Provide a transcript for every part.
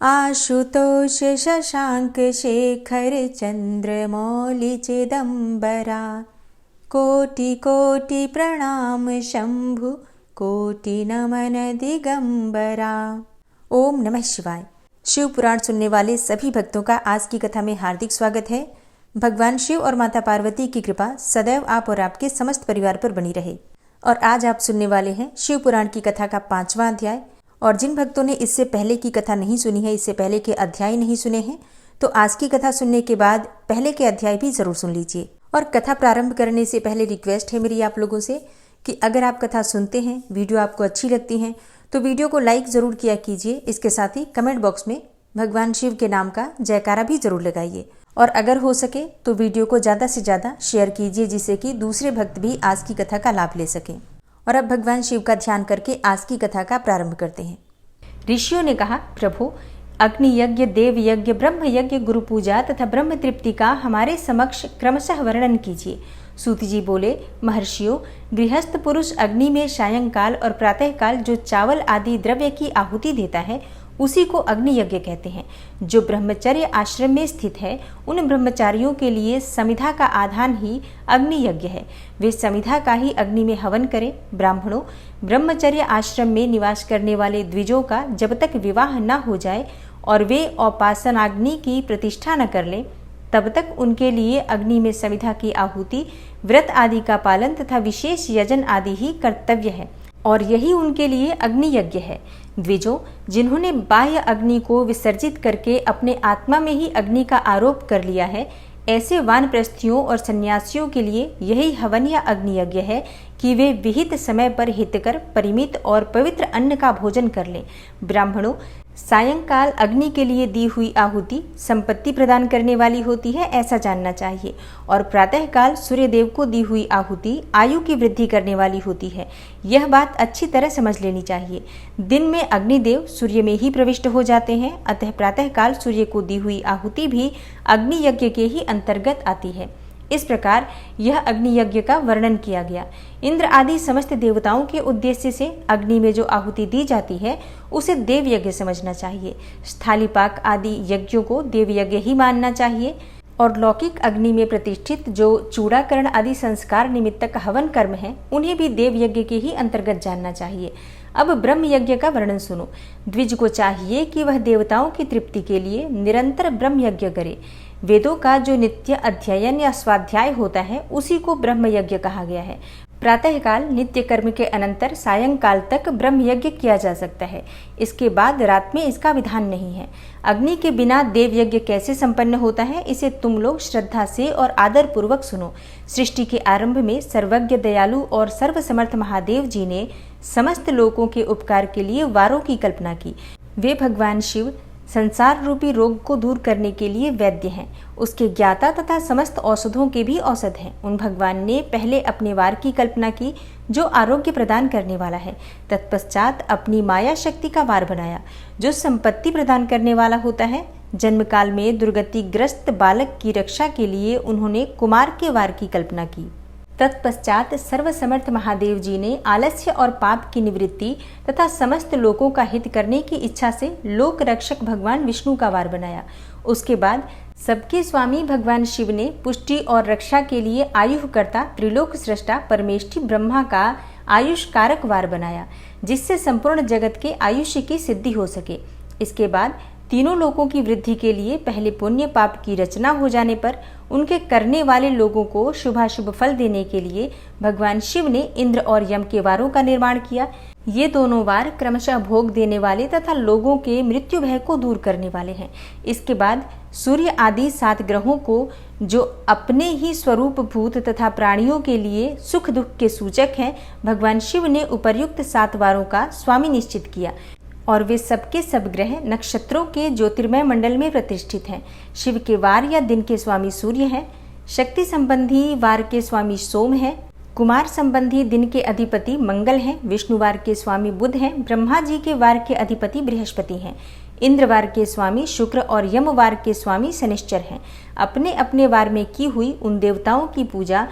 आशुतोष शशांक शेखर चंद्रमौलि चिदंबरा। कोटि कोटि प्रणाम शंभु, कोटि नमन दिगंबरा। ओम नमः शिवाय। शिव पुराण सुनने वाले सभी भक्तों का आज की कथा में हार्दिक स्वागत है। भगवान शिव और माता पार्वती की कृपा सदैव आप और आपके समस्त परिवार पर बनी रहे। और आज आप सुनने वाले हैं शिव पुराण की कथा का 5वां अध्याय। और जिन भक्तों ने इससे पहले की कथा नहीं सुनी है, इससे पहले के अध्याय नहीं सुने हैं, तो आज की कथा सुनने के बाद पहले के अध्याय भी जरूर सुन लीजिए। और कथा प्रारंभ करने से पहले रिक्वेस्ट है मेरी आप लोगों से कि अगर आप कथा सुनते हैं, वीडियो आपको अच्छी लगती है, तो वीडियो को लाइक जरूर किया कीजिए। इसके साथ ही कमेंट बॉक्स में भगवान शिव के नाम का जयकारा भी जरूर लगाइए। और अगर हो सके तो वीडियो को ज़्यादा से ज़्यादा शेयर कीजिए, जिससे कि दूसरे भक्त भी आज की कथा का लाभ ले सकें। और अब भगवान शिव का ध्यान करके आज की कथा का प्रारंभ करते हैं। ऋषियों ने कहा, प्रभु, अग्नि यज्ञ, देव यज्ञ, ब्रह्म यज्ञ, गुरु पूजा तथा ब्रह्म तृप्ति का हमारे समक्ष क्रमशः वर्णन कीजिए। सूत जी बोले, महर्षियों, गृहस्थ पुरुष अग्नि में सायंकाल और प्रातःकाल जो चावल आदि द्रव्य की आहुति देता है, उसी को अग्नि यज्ञ कहते हैं। जो ब्रह्मचर्य आश्रम में स्थित है, उन ब्रह्मचारियों के लिए समिधा का आधान ही अग्नि यज्ञ है। वे समिधा का ही अग्नि में हवन करें। ब्राह्मणों, ब्रह्मचर्य आश्रम में निवास करने वाले द्विजों का जब तक विवाह न हो जाए और वे औपासनाग्नि की प्रतिष्ठा न कर लें, तब तक उनके लिए अग्नि में समिधा की आहुति, व्रत आदि का पालन तथा विशेष यजन आदि ही कर्तव्य है, और यही उनके लिए अग्नि यज्ञ है। द्विजों, जिन्होंने बाह्य अग्नि को विसर्जित करके अपने आत्मा में ही अग्नि का आरोप कर लिया है, ऐसे वानप्रस्थियों और सन्यासियों के लिए यही हवन या अग्नि यज्ञ है कि वे विहित समय पर हितकर, परिमित और पवित्र अन्न का भोजन कर लें। ब्राह्मणों, सायंकाल अग्नि के लिए दी हुई आहुति संपत्ति प्रदान करने वाली होती है, ऐसा जानना चाहिए। और प्रातःकाल सूर्यदेव को दी हुई आहुति आयु की वृद्धि करने वाली होती है। यह बात अच्छी तरह समझ लेनी चाहिए। दिन में अग्निदेव सूर्य में ही प्रविष्ट हो जाते हैं, अतः प्रातःकाल सूर्य को दी हुई आहुति भी अग्नि यज्ञ के ही अंतर्गत आती है। इस प्रकार यह अग्नि यज्ञ का वर्णन किया गया। इंद्र आदि समस्त देवताओं के उद्देश्य से अग्नि में जो आहुति दी जाती है, उसे देव यज्ञ समझना चाहिए। स्थालीपाक आदि यज्ञों को देव यज्ञ ही मानना चाहिए। और लौकिक अग्नि में प्रतिष्ठित जो चूड़ाकरण आदि संस्कार निमित्तक हवन कर्म है, उन्हें भी देव यज्ञ के ही अंतर्गत जानना चाहिए। अब ब्रह्म यज्ञ का वर्णन सुनो। द्विज को चाहिए कि वह देवताओं की तृप्ति के लिए निरंतर ब्रह्म यज्ञ करे। वेदों का जो नित्य अध्ययन या स्वाध्याय होता है, उसी को ब्रह्म यज्ञ कहा गया है। प्रातःकाल नित्य कर्म के अनंतर सायंकाल तक ब्रह्म यज्ञ किया जा सकता है। इसके बाद रात में इसका विधान नहीं है। अग्नि के बिना देव यज्ञ कैसे संपन्न होता है, इसे तुम लोग श्रद्धा से और आदर पूर्वक सुनो। सृष्टि के आरंभ में सर्वज्ञ, दयालु और सर्वसमर्थ महादेव जी ने समस्त लोगों के उपकार के लिए वारों की कल्पना की। वे भगवान शिव संसार रूपी रोग को दूर करने के लिए वैद्य हैं, उसके ज्ञाता तथा समस्त औषधों के भी औषध हैं। उन भगवान ने पहले अपने वार की कल्पना की, जो आरोग्य प्रदान करने वाला है। तत्पश्चात अपनी माया शक्ति का वार बनाया, जो संपत्ति प्रदान करने वाला होता है। जन्म काल में दुर्गतिग्रस्त बालक की रक्षा के लिए उन्होंने कुमार के वार की कल्पना की। तत्पश्चात सर्वसमर्थ महादेव जी ने आलस्य और पाप की निवृत्ति तथा समस्त लोगों का हित करने की इच्छा से लोक रक्षक भगवान विष्णु का वार बनाया। उसके बाद सबके स्वामी भगवान शिव ने पुष्टि और रक्षा के लिए आयुःकर्ता त्रिलोक सृष्टा परमेष्ठी ब्रह्मा का आयुष कारक वार बनाया, जिससे संपूर्ण जगत के आयुष्य की सिद्धि हो सके। इसके बाद तीनों लोकों की वृद्धि के लिए पहले पुण्य पाप की रचना हो जाने पर उनके करने वाले लोगों को शुभाशुभ फल देने के लिए भगवान शिव ने इंद्र और यम के वारों का निर्माण किया। ये दोनों वार क्रमशः भोग देने वाले तथा लोगों के मृत्यु भय को दूर करने वाले हैं। इसके बाद सूर्य आदि 7 ग्रहों को, जो अपने ही स्वरूप भूत तथा प्राणियों के लिए सुख दुख के सूचक हैं, भगवान शिव ने उपर्युक्त 7 वारों का स्वामी निश्चित किया। और वे सबके सब ग्रह नक्षत्रों के ज्योतिर्मय मंडल में प्रतिष्ठित हैं। शिव के वार या दिन के स्वामी सूर्य हैं। शक्ति संबंधी वार के स्वामी सोम हैं। कुमार संबंधी दिन के अधिपति मंगल हैं। विष्णुवार के स्वामी बुध हैं। ब्रह्मा जी के वार के अधिपति बृहस्पति हैं। इंद्रवार के स्वामी शुक्र और यमवार के स्वामी शनिश्चर हैं। अपने अपने वार में की हुई उन देवताओं की पूजा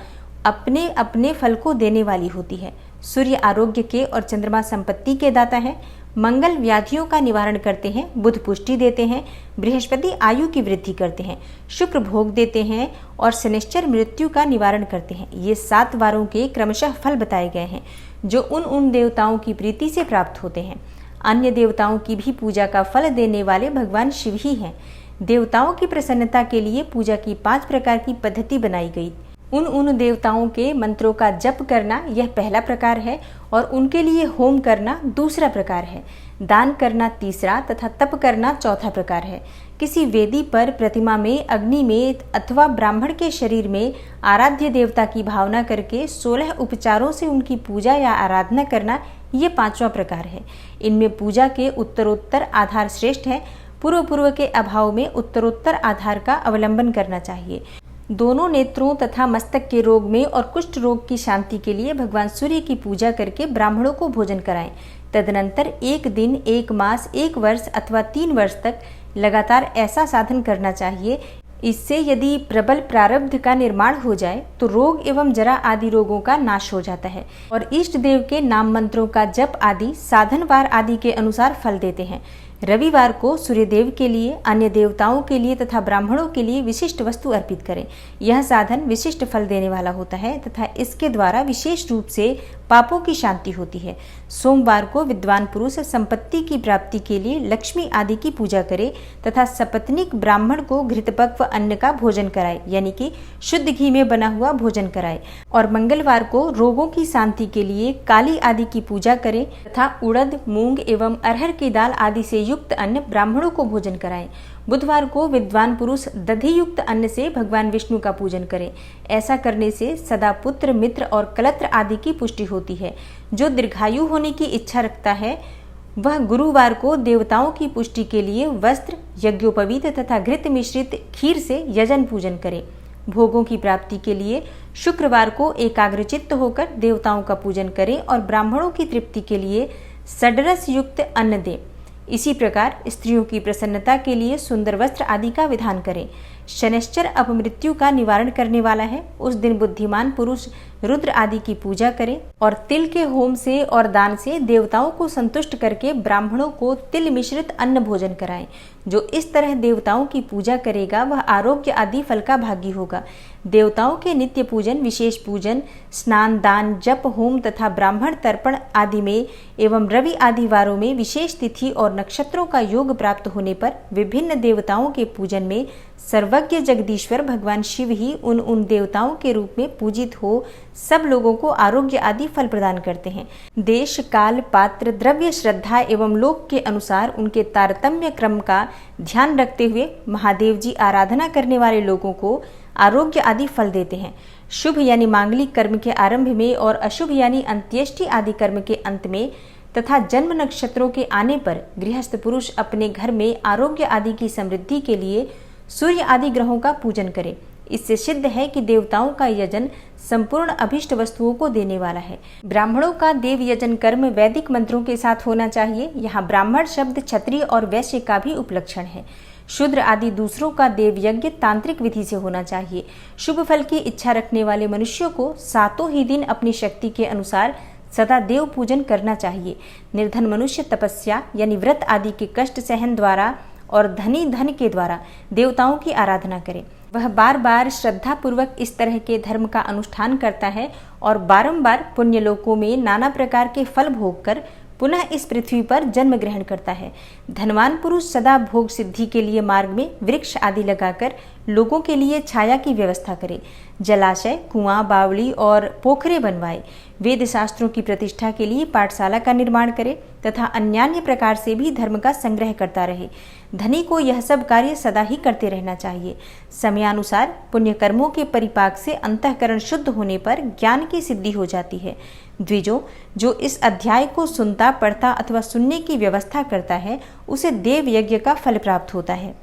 अपने अपने फल को देने वाली होती है। सूर्य आरोग्य के और चंद्रमा संपत्ति के दाता है। मंगल व्याधियों का निवारण करते हैं, बुध पुष्टि देते हैं, बृहस्पति आयु की वृद्धि करते हैं, शुक्र भोग देते हैं और शनिश्चर मृत्यु का निवारण करते हैं। ये 7 वारों के क्रमशः फल बताए गए हैं जो उन देवताओं की प्रीति से प्राप्त होते हैं। अन्य देवताओं की भी पूजा का फल देने वाले भगवान शिव ही हैं। देवताओं की प्रसन्नता के लिए पूजा की 5 प्रकार की पद्धति बनाई गई। उन देवताओं के मंत्रों का जप करना यह पहला प्रकार है और उनके लिए होम करना दूसरा प्रकार है। दान करना तीसरा तथा तप करना चौथा प्रकार है। किसी वेदी पर, प्रतिमा में, अग्नि में अथवा ब्राह्मण के शरीर में आराध्य देवता की भावना करके 16 उपचारों से उनकी पूजा या आराधना करना ये 5वां प्रकार है। इनमें पूजा के उत्तरोत्तर आधार श्रेष्ठ है। पूर्व के अभाव में उत्तरोत्तर आधार का अवलंबन करना चाहिए। दोनों नेत्रों तथा मस्तक के रोग में और कुष्ठ रोग की शांति के लिए भगवान सूर्य की पूजा करके ब्राह्मणों को भोजन कराएं। तदनंतर 1 दिन, 1 मास, 1 वर्ष अथवा 3 वर्ष तक लगातार ऐसा साधन करना चाहिए। इससे यदि प्रबल प्रारब्ध का निर्माण हो जाए तो रोग एवं जरा आदि रोगों का नाश हो जाता है और इष्ट देव के नाम मंत्रों का जप आदि साधनवार आदि के अनुसार फल देते हैं। रविवार को सूर्यदेव के लिए, अन्य देवताओं के लिए तथा ब्राह्मणों के लिए विशिष्ट वस्तु अर्पित करें। यह साधन विशिष्ट फल देने वाला होता है तथा इसके द्वारा विशेष रूप से पापों की शांति होती है। सोमवार को विद्वान पुरुष संपत्ति की प्राप्ति के लिए लक्ष्मी आदि की पूजा करे तथा सपत्नीक ब्राह्मण को घृतपक्व अन्न का भोजन कराए, यानी कि शुद्ध घी में बना हुआ भोजन कराए। और मंगलवार को रोगों की शांति के लिए काली आदि की पूजा करें तथा उड़द, मूंग एवं अरहर की दाल आदि से युक्त अन्न ब्राह्मणों को भोजन कराएं। बुधवार को विद्वान पुरुष दधि युक्त अन्न से भगवान विष्णु का पूजन करें। ऐसा करने से सदा पुत्र, मित्र और कलत्र आदि की पुष्टि होती है। जो दीर्घायु होने की इच्छा रखता है वह गुरुवार को देवताओं की पुष्टि के लिए वस्त्र, यज्ञोपवीत तथा घृत मिश्रित खीर से यजन पूजन करे। भोगों की प्राप्ति के लिए शुक्रवार को एकाग्रचित्त होकर देवताओं का पूजन करें और ब्राह्मणों की तृप्ति के लिए षड्रस युक्त अन्न दें। इसी प्रकार स्त्रियों की प्रसन्नता के लिए सुंदर वस्त्र आदि का विधान करें। शनिश्चर अपमृत्यु का निवारण करने वाला है। उस दिन बुद्धिमान पुरुष रुद्र आदि की पूजा करें और तिल के होम से और दान से देवताओं को संतुष्ट करके ब्राह्मणों को तिल मिश्रित अन्न भोजन कराएं। जो इस तरह देवताओं की पूजा करेगा वह आरोग्य आदि फल का भागी होगा। देवताओं के नित्य पूजन, विशेष पूजन, स्नान, दान, जप, होम तथा ब्राह्मण तर्पण आदि में एवं रवि आदि वारों में विशेष तिथि और नक्षत्रों का योग प्राप्त होने पर विभिन्न देवताओं के पूजन में सर्वज्ञ जगदीश्वर भगवान शिव ही उन देवताओं के रूप में पूजित हो सब लोगों को आरोग्य आदि फल प्रदान करते हैं। देश, काल, पात्र, द्रव्य, श्रद्धा एवं लोक के अनुसार उनके तारतम्य क्रम का ध्यान रखते हुए महादेव जी आराधना करने वाले लोगों को आरोग्य आदि फल देते हैं। शुभ यानी मांगलिक कर्म के आरंभ में और अशुभ यानी अंत्येष्टि आदि कर्म के अंत में तथा जन्म नक्षत्रों के आने पर गृहस्थ पुरुष अपने घर में आरोग्य आदि की समृद्धि के लिए सूर्य आदि ग्रहों का पूजन करे। इससे सिद्ध है कि देवताओं का यजन संपूर्ण अभिष्ट वस्तुओं को देने वाला है। ब्राह्मणों का देव यजन कर्म वैदिक मंत्रों के साथ होना चाहिए। यहाँ ब्राह्मण शब्द क्षत्रिय और वैश्य का भी उपलक्षण है। शूद्र आदि दूसरों का देव यज्ञ तांत्रिक विधि से होना चाहिए। शुभ फल की इच्छा रखने वाले मनुष्यों को 7 ही दिन अपनी शक्ति के अनुसार सदा देव पूजन करना चाहिए। निर्धन मनुष्य तपस्या यानी व्रत आदि के कष्ट सहन द्वारा और धनी धन के द्वारा देवताओं की आराधना करे। वह बार बार श्रद्धा पूर्वक इस तरह के धर्म का अनुष्ठान करता है और बारंबार पुण्य लोकों में नाना प्रकार के फल भोग कर पुनः इस पृथ्वी पर जन्म ग्रहण करता है। धनवान पुरुष सदा भोग सिद्धि के लिए मार्ग में वृक्ष आदि लगाकर लोगों के लिए छाया की व्यवस्था करे। जलाशय, कुआं, बावड़ी और पोखरे बनवाए। वेद शास्त्रों की प्रतिष्ठा के लिए पाठशाला का निर्माण करे तथा अन्यान्य प्रकार से भी धर्म का संग्रह करता रहे। धनी को यह सब कार्य सदा ही करते रहना चाहिए। समयानुसार पुण्य कर्मों के परिपाक से अंतःकरण शुद्ध होने पर ज्ञान की सिद्धि हो जाती है। द्विजों, जो इस अध्याय को सुनता, पढ़ता अथवा सुनने की व्यवस्था करता है उसे देव यज्ञ का फल प्राप्त होता है।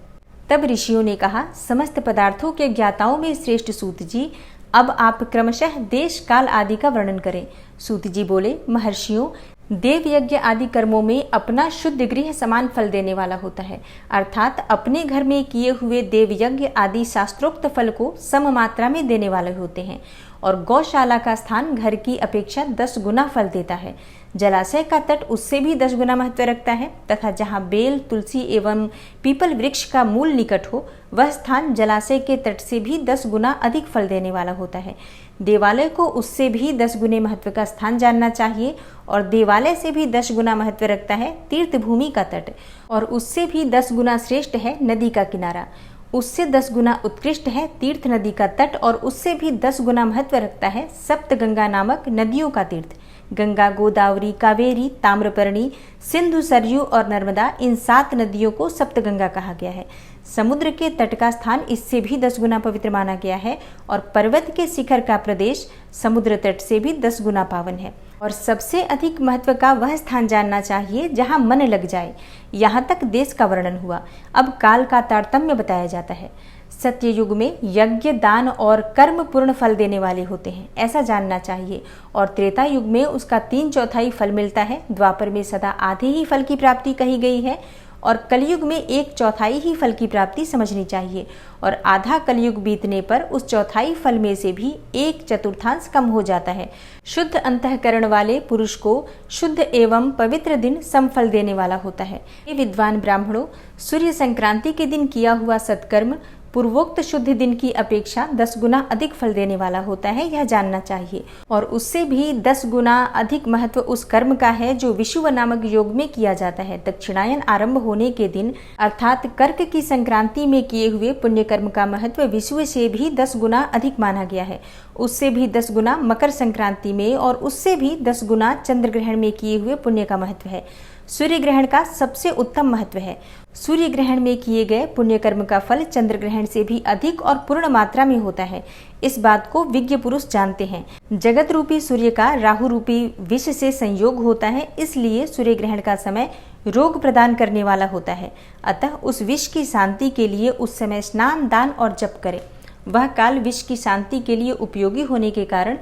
तब ऋषियों ने कहा, समस्त पदार्थों के ज्ञाताओं में श्रेष्ठ सूत जी, अब आप क्रमशः देश, काल आदि का वर्णन करें। सूत जी बोले, महर्षियों, देव यज्ञ आदि कर्मों में अपना शुद्ध गृह समान फल देने वाला होता है। अर्थात अपने घर में किए हुए देव यज्ञ आदि शास्त्रोक्त फल को सम मात्रा में देने वाले होते हैं और गौशाला का स्थान घर की अपेक्षा 10 गुना फल देता है। जलाशय का तट उससे भी 10 गुना महत्व रखता है तथा जहाँ बेल, तुलसी एवं पीपल वृक्ष का मूल निकट हो वह स्थान जलाशय के तट से भी 10 गुना अधिक फल देने वाला होता है। देवालय को उससे भी 10 गुने महत्व का स्थान जानना चाहिए और देवालय से भी 10 गुना महत्व रखता है तीर्थ भूमि का तट और उससे भी 10 गुना श्रेष्ठ है नदी का किनारा। उससे 10 गुना उत्कृष्ट है तीर्थ नदी का तट और उससे भी 10 गुना महत्व रखता है सप्तगंगा नामक नदियों का तीर्थ। गंगा, गोदावरी, कावेरी, ताम्रपर्णी, सिंधु, सरयू और नर्मदा, इन 7 नदियों को सप्तगंगा कहा गया है। समुद्र के तट का स्थान इससे भी 10 गुना पवित्र माना गया है और पर्वत के शिखर का प्रदेश समुद्र तट से भी 10 गुना पावन है। और सबसे अधिक महत्व का वह स्थान जानना चाहिए जहाँ मन लग जाए। यहाँ तक देश का वर्णन हुआ। अब काल का तारतम्य बताया जाता है। सत्य युग में यज्ञ, दान और कर्म पूर्ण फल देने वाले होते हैं, ऐसा जानना चाहिए और त्रेता युग में उसका 3/4 फल मिलता है। द्वापर में सदा आधे ही फल की प्राप्ति कही गई है और कलयुग में 1/4 ही फल की प्राप्ति समझनी चाहिए और आधा कलयुग बीतने पर उस 1/4 फल में से भी 1/4 कम हो जाता है। शुद्ध अंतःकरण वाले पुरुष को शुद्ध एवं पवित्र दिन समफल देने वाला होता है। ये विद्वान ब्राह्मणों, सूर्य संक्रांति के दिन किया हुआ सत्कर्म पूर्वोक्त शुद्ध दिन की अपेक्षा 10 गुना अधिक फल देने वाला होता है, यह जानना चाहिए और उससे भी 10 गुना अधिक महत्व उस कर्म का है जो विषुव नामक योग में किया जाता है। दक्षिणायन आरंभ होने के दिन अर्थात कर्क की संक्रांति में किए हुए पुण्य कर्म का महत्व विषुव से भी 10 गुना अधिक माना गया है। उससे भी 10 गुना मकर संक्रांति में और उससे भी 10 गुना चंद्र ग्रहण में किए हुए पुण्य का महत्व है। सूर्य ग्रहण का सबसे उत्तम महत्व है। सूर्य ग्रहण में किए गए पुण्य कर्म का फल चंद्र ग्रहण से भी अधिक और पूर्ण मात्रा में होता है। इस बात को विज्ञ पुरुष जानते हैं। जगत रूपी सूर्य का राहु रूपी विष से संयोग होता है, इसलिए सूर्य ग्रहण का समय रोग प्रदान करने वाला होता है। अतः उस विष की शांति के लिए उस समय स्नान, दान और जप करें। वह काल विष की शांति के लिए उपयोगी होने के कारण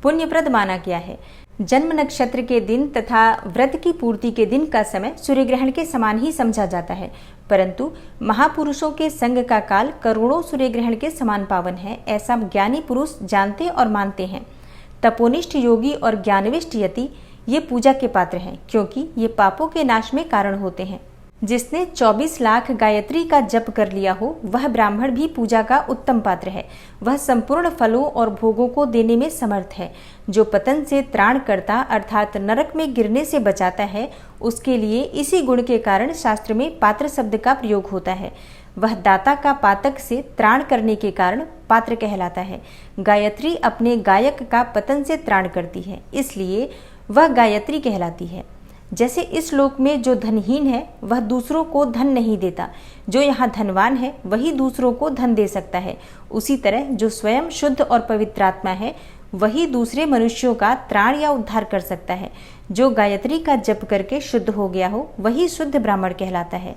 पुण्यप्रद माना गया है। जन्म नक्षत्र के दिन तथा व्रत की पूर्ति के दिन का समय सूर्य ग्रहण के समान ही समझा जाता है, परंतु महापुरुषों के संग का काल करोड़ों सूर्य ग्रहण के समान पावन है, ऐसा ज्ञानी पुरुष जानते और मानते हैं। तपोनिष्ठ योगी और ज्ञानविष्ट यति ये पूजा के पात्र हैं, क्योंकि ये पापों के नाश में कारण होते हैं। जिसने 24 लाख गायत्री का जप कर लिया हो वह ब्राह्मण भी पूजा का उत्तम पात्र है। वह संपूर्ण फलों और भोगों को देने में समर्थ है। जो पतन से त्राण करता अर्थात नरक में गिरने से बचाता है, उसके लिए इसी गुण के कारण शास्त्र में पात्र शब्द का प्रयोग होता है। वह दाता का पातक से त्राण करने के कारण पात्र कहलाता है। गायत्री अपने गायक का पतन से त्राण करती है, इसलिए वह गायत्री कहलाती है। जैसे इस लोक में जो धनहीन है वह दूसरों को धन नहीं देता, जो यहाँ धनवान है वही दूसरों को धन दे सकता है, उसी तरह जो स्वयं शुद्ध और पवित्रात्मा है वही दूसरे मनुष्यों का त्राण या उद्धार कर सकता है। जो गायत्री का जप करके शुद्ध हो गया हो वही शुद्ध ब्राह्मण कहलाता है।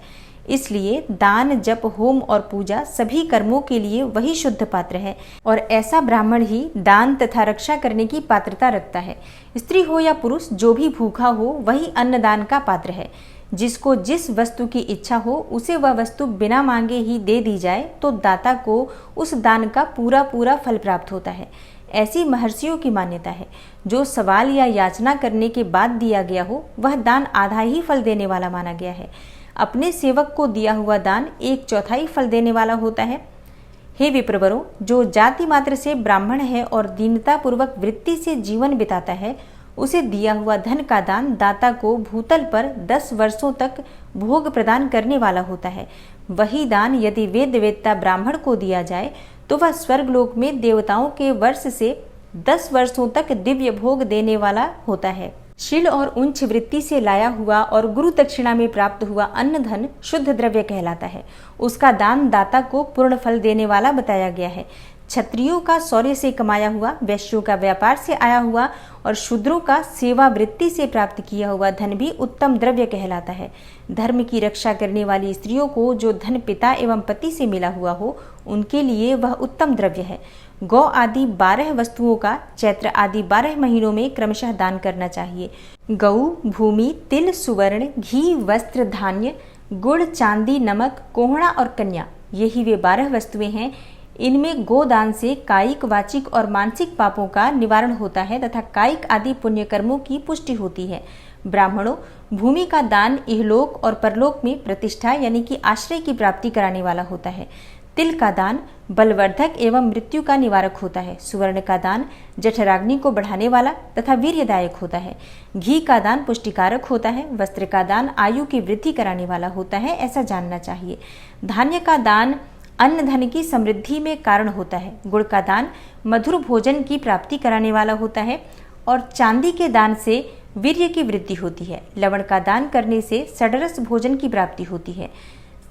इसलिए दान, जप, होम और पूजा सभी कर्मों के लिए वही शुद्ध पात्र है और ऐसा ब्राह्मण ही दान तथा रक्षा करने की पात्रता रखता है। स्त्री हो या पुरुष, जो भी भूखा हो वही अन्नदान का पात्र है। जिसको जिस वस्तु की इच्छा हो उसे वह वस्तु बिना मांगे ही दे दी जाए तो दाता को उस दान का पूरा पूरा फल प्राप्त होता है। ऐसी महर्षियों की मान्यता है। जो सवाल या याचना करने के बाद दिया गया हो वह दान आधा ही फल देने वाला माना गया है। अपने सेवक को दिया हुआ दान 1/4 फल देने वाला होता है। हे विप्रवरों, जो जाति मात्र से ब्राह्मण है और दीनता पूर्वक वृत्ति से जीवन बिताता है, उसे दिया हुआ धन का दान दाता को भूतल पर 10 वर्षों तक भोग प्रदान करने वाला होता है। वही दान यदि वेद वेत्ता ब्राह्मण को दिया जाए तो वह स्वर्गलोक में देवताओं के वर्ष से 10 वर्षों तक दिव्य भोग देने वाला होता है। शील और उच्च वृत्ति से लाया हुआ और गुरु दक्षिणा में प्राप्त हुआ अन्न धन शुद्ध द्रव्य कहलाता है। उसका दान दाता को पूर्ण फल देने वाला बताया गया है। क्षत्रियों का शौर्य से कमाया हुआ, वैश्यों का व्यापार से आया हुआ और शूद्रों का सेवा वृत्ति से प्राप्त किया हुआ धन भी उत्तम द्रव्य कहलाता है। धर्म की रक्षा करने वाली स्त्रियों को जो धन पिता एवं पति से मिला हुआ हो उनके लिए वह उत्तम द्रव्य है। गौ आदि 12 वस्तुओं का चैत्र आदि 12 महीनों में क्रमशः दान करना चाहिए। गऊ, भूमि, तिल, सुवर्ण, घी, वस्त्र, धान्य, गुड़, चांदी, नमक, कोहड़ा और कन्या, यही वे 12 वस्तुएं हैं। इनमें गोदान से कायिक, वाचिक और मानसिक पापों का निवारण होता है तथा कायिक आदि पुण्य कर्मों की पुष्टि होती है। ब्राह्मणों, भूमि का दान इहलोक और परलोक में प्रतिष्ठा यानी कि आश्रय की प्राप्ति कराने वाला होता है। तिल का दान बलवर्धक एवं मृत्यु का निवारक होता है। सुवर्ण का दान जठराग्नि को बढ़ाने वाला तथा वीर्यदायक होता है। घी का दान पुष्टिकारक होता है। वस्त्र का दान आयु की वृद्धि कराने वाला होता है, ऐसा जानना चाहिए। धान्य का दान अन्न धन की समृद्धि में कारण होता है। गुड़ का दान मधुर भोजन की प्राप्ति कराने वाला होता है और चांदी के दान से वीर्य की वृद्धि होती है। लवण का दान करने से सडरस भोजन की प्राप्ति होती है।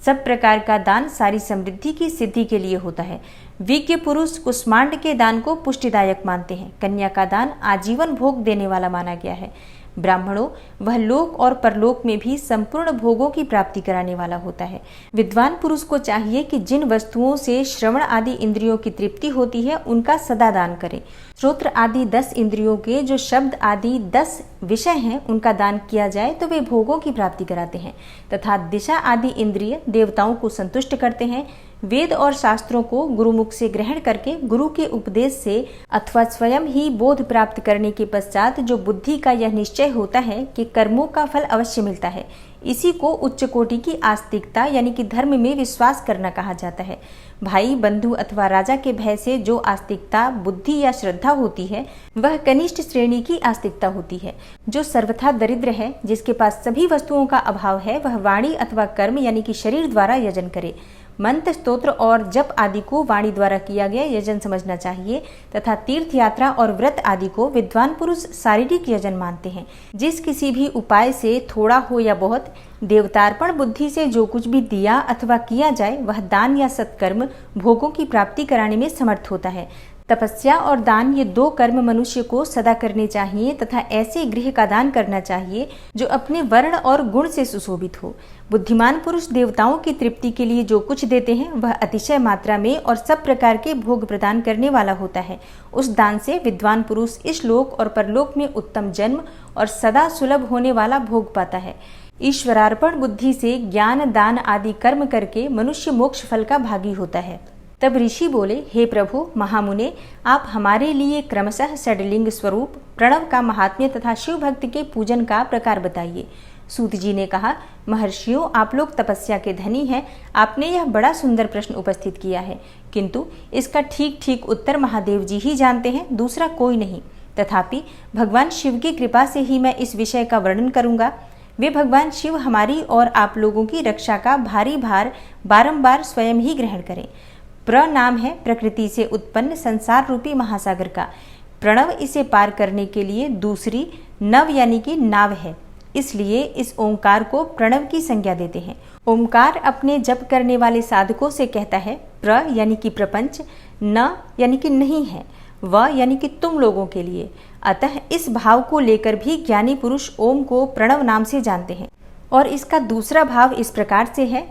सब प्रकार का दान सारी समृद्धि की सिद्धि के लिए होता है। विज्ञ पुरुष कुष्मांड के दान को पुष्टिदायक मानते हैं। कन्या का दान आजीवन भोग देने वाला माना गया है। ब्राह्मणों, वह लोक और परलोक में भी संपूर्ण भोगों की प्राप्ति कराने वाला होता है। विद्वान पुरुष को चाहिए कि जिन वस्तुओं से श्रवण आदि इंद्रियों की तृप्ति होती है उनका सदा दान करे। श्रोत्र आदि 10 इंद्रियों के जो शब्द आदि 10 विषय हैं उनका दान किया जाए तो वे भोगों की प्राप्ति कराते हैं तथा दिशा आदि इंद्रिय देवताओं को संतुष्ट करते हैं। वेद और शास्त्रों को गुरुमुख से ग्रहण करके गुरु के उपदेश से अथवा स्वयं ही बोध प्राप्त करने के पश्चात जो बुद्धि का यह निश्चय होता है कि कर्मों का फल अवश्य मिलता है, इसी को उच्च कोटि की आस्तिकता यानी कि धर्म में विश्वास करना कहा जाता है। भाई, बंधु अथवा राजा के भय से जो आस्तिकता, बुद्धि या श्रद्धा होती है वह कनिष्ठ श्रेणी की आस्तिकता होती है। जो सर्वथा दरिद्र है, जिसके पास सभी वस्तुओं का अभाव है, वह वाणी अथवा कर्म यानी कि शरीर द्वारा यजन करे। मंत्र, स्तोत्र और जप आदि को वाणी द्वारा किया गया यजन समझना चाहिए तथा तीर्थ यात्रा और व्रत आदि को विद्वान पुरुष शारीरिक यजन मानते हैं। जिस किसी भी उपाय से थोड़ा हो या बहुत देवतार्पण बुद्धि से जो कुछ भी दिया अथवा किया जाए वह दान या सत्कर्म भोगों की प्राप्ति कराने में समर्थ होता है। तपस्या और दान ये 2 कर्म मनुष्य को सदा करने चाहिए तथा ऐसे गृह का दान करना चाहिए जो अपने वर्ण और गुण से सुशोभित हो। बुद्धिमान पुरुष देवताओं की तृप्ति के लिए जो कुछ देते हैं वह अतिशय मात्रा में और सब प्रकार के भोग प्रदान करने वाला होता है। उस दान से विद्वान पुरुष इस लोक और परलोक में उत्तम जन्म और सदा सुलभ होने वाला भोग पाता है। ईश्वरार्पण बुद्धि से ज्ञान, दान आदि कर्म करके मनुष्य मोक्ष फल का भागी होता है। तब ऋषि बोले, हे प्रभु महामुने, आप हमारे लिए क्रमशः षडलिंग स्वरूप प्रणव का महात्म्य तथा शिव भक्त के पूजन का प्रकार बताइए। सूत जी ने कहा, महर्षियों, आप लोग तपस्या के धनी हैं। आपने यह बड़ा सुंदर प्रश्न उपस्थित किया है, किंतु इसका ठीक ठीक उत्तर महादेव जी ही जानते हैं, दूसरा कोई नहीं। तथापि भगवान शिव की कृपा से ही मैं इस विषय का वर्णन करूंगा। वे भगवान शिव हमारी और आप लोगों की रक्षा का भारी भार बारंबार स्वयं ही ग्रहण करें। प्र नाम है प्रकृति से उत्पन्न संसार रूपी महासागर का। प्रणव इसे पार करने के लिए दूसरी नव यानी कि नाव है, इसलिए इस ओंकार को प्रणव की संज्ञा देते हैं। ओंकार अपने जप करने वाले साधकों से कहता है, प्र यानी कि प्रपंच, न यानी कि नहीं है, व यानी कि तुम लोगों के लिए। अतः इस भाव को लेकर भी ज्ञानी पुरुष ओम को प्रणव नाम से जानते हैं। और इसका दूसरा भाव इस प्रकार से है,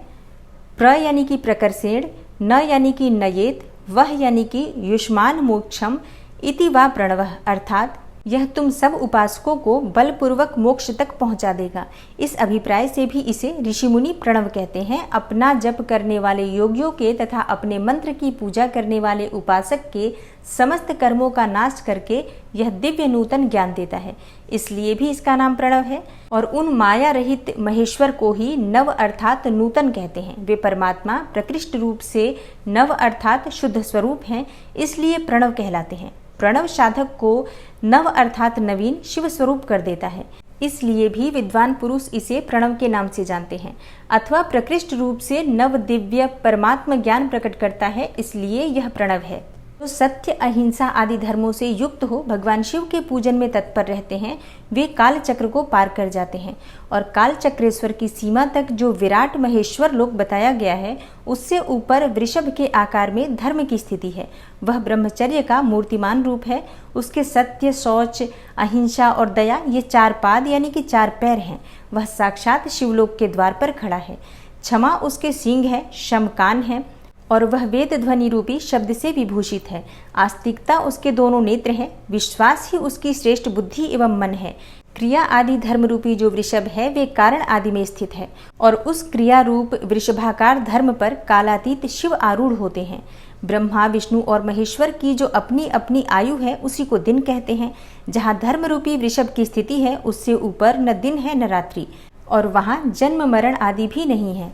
प्र यानी कि प्रकर्षेण, न यानी कि नयेत, वह यानी कि युष्मान मोक्षम इति वा प्रणवः, अर्थात यह तुम सब उपासकों को बलपूर्वक मोक्ष तक पहुंचा देगा। इस अभिप्राय से भी इसे ऋषिमुनि प्रणव कहते हैं। अपना जप करने वाले योगियों के तथा अपने मंत्र की पूजा करने वाले उपासक के समस्त कर्मों का नाश करके यह दिव्य नूतन ज्ञान देता है, इसलिए भी इसका नाम प्रणव है। और उन माया रहित महेश्वर को ही नव अर्थात नूतन कहते हैं। वे परमात्मा प्रकृष्ट रूप से नव अर्थात शुद्ध स्वरूप हैं, इसलिए प्रणव कहलाते हैं। प्रणव साधक को नव अर्थात नवीन शिव स्वरूप कर देता है, इसलिए भी विद्वान पुरुष इसे प्रणव के नाम से जानते हैं। अथवा प्रकृष्ट रूप से नव दिव्य परमात्म ज्ञान प्रकट करता है, इसलिए यह प्रणव है। जो सत्य, अहिंसा आदि धर्मों से युक्त हो भगवान शिव के पूजन में तत्पर रहते हैं, वे काल चक्र को पार कर जाते हैं। और काल चक्रेश्वर की सीमा तक जो विराट महेश्वर लोक बताया गया है, उससे ऊपर वृषभ के आकार में धर्म की स्थिति है। वह ब्रह्मचर्य का मूर्तिमान रूप है। उसके सत्य, शौच, अहिंसा और दया ये 4 पाद यानी कि 4 पैर हैं। वह साक्षात शिवलोक के द्वार पर खड़ा है। क्षमा उसके सींग है, शम कान है और वह वेद ध्वनि रूपी शब्द से विभूषित है। आस्तिकता उसके दोनों नेत्र हैं। विश्वास ही उसकी श्रेष्ठ बुद्धि एवं मन है। क्रिया आदि धर्म रूपी जो वृषभ है वे कारण आदि में स्थित है और उस क्रिया रूप वृषभाकार धर्म पर कालातीत शिव आरूढ़ होते हैं। ब्रह्मा, विष्णु और महेश्वर की जो अपनी अपनी आयु है उसी को दिन कहते हैं। जहाँ धर्म रूपी वृषभ की स्थिति है उससे ऊपर न दिन है न रात्रि, और वहाँ जन्म मरण आदि भी नहीं है।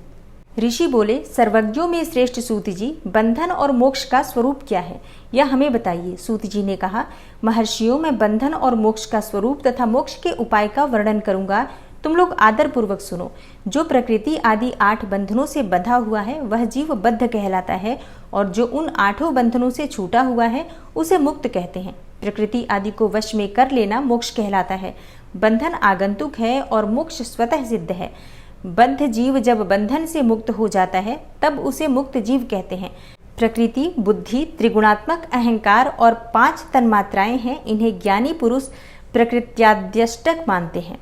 ऋषि बोले, सर्वज्ञों में श्रेष्ठ सूत जी, बंधन और मोक्ष का स्वरूप क्या है, यह हमें बताइए। सूत जी ने कहा, महर्षियों, मैं बंधन और मोक्ष का स्वरूप तथा मोक्ष के उपाय का वर्णन करूंगा, तुम लोग आदर पूर्वक सुनो। जो प्रकृति आदि 8 बंधनों से बंधा हुआ है वह जीव बद्ध कहलाता है, और जो उन 8 बंधनों से छूटा हुआ है उसे मुक्त कहते हैं। प्रकृति आदि को वश में कर लेना मोक्ष कहलाता है। बंधन आगंतुक है और मोक्ष स्वतः सिद्ध है। बद्ध जीव जब बंधन से मुक्त हो जाता है तब उसे मुक्त जीव कहते हैं। प्रकृति, बुद्धि, त्रिगुणात्मक अहंकार और 5 तन्मात्राएं हैं, इन्हें ज्ञानी पुरुष प्रकृत्याद्यष्टक मानते हैं।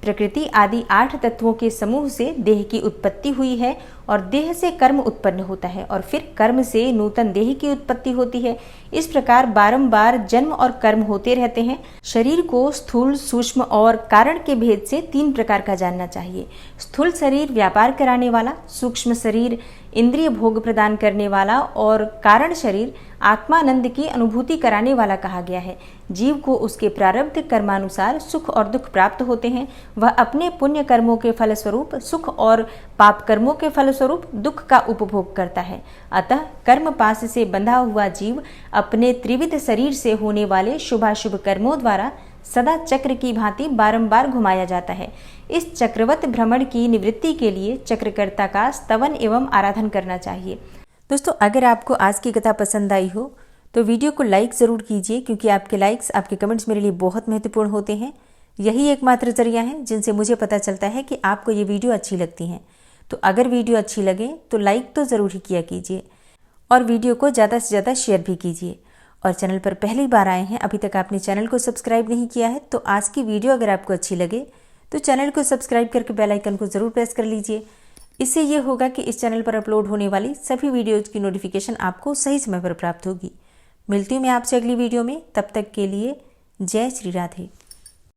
प्रकृति आदि 8 तत्वों के समूह से देह की उत्पत्ति हुई है, और देह से कर्म उत्पन्न होता है, और फिर कर्म से नूतन देह की उत्पत्ति होती है। इस प्रकार बारंबार जन्म और कर्म होते रहते हैं। शरीर को स्थूल, सूक्ष्म और कारण के भेद से 3 प्रकार का जानना चाहिए। स्थूल शरीर व्यापार कराने वाला, सूक्ष्म शरीर इंद्रिय भोग प्रदान करने वाला, और कारण शरीर आत्मानंद की अनुभूति कराने वाला कहा गया है। जीव को उसके प्रारब्ध कर्मानुसार सुख और दुख प्राप्त होते हैं। वह अपने पुण्य कर्मों के फलस्वरूप सुख और पाप कर्मों के फलस्वरूप दुख का उपभोग करता है। अतः कर्म पास से बंधा हुआ जीव अपने त्रिविध शरीर से होने वाले शुभाशुभ कर्मों द्वारा सदा चक्र की भांति बारंबार घुमाया जाता है। इस चक्रवत भ्रमण की निवृत्ति के लिए चक्रकर्ता का स्तवन एवं आराधन करना चाहिए। दोस्तों, अगर आपको आज की कथा पसंद आई हो तो वीडियो को लाइक ज़रूर कीजिए, क्योंकि आपके लाइक्स, आपके कमेंट्स मेरे लिए बहुत महत्वपूर्ण होते हैं। यही एकमात्र जरिया है जिनसे मुझे पता चलता है कि आपको ये वीडियो अच्छी लगती हैं। तो अगर वीडियो अच्छी लगे तो लाइक तो ज़रूर ही किया कीजिए, और वीडियो को ज़्यादा से ज़्यादा शेयर भी कीजिए। और चैनल पर पहली बार आए हैं, अभी तक आपने चैनल को सब्सक्राइब नहीं किया है, तो आज की वीडियो अगर आपको अच्छी लगे तो चैनल को सब्सक्राइब करके बेल आइकन को ज़रूर प्रेस कर लीजिए। इससे ये होगा कि इस चैनल पर अपलोड होने वाली सभी वीडियोज़ की नोटिफिकेशन आपको सही समय पर प्राप्त होगी। मिलती हूँ मैं आपसे अगली वीडियो में, तब तक के लिए जय श्री राधे।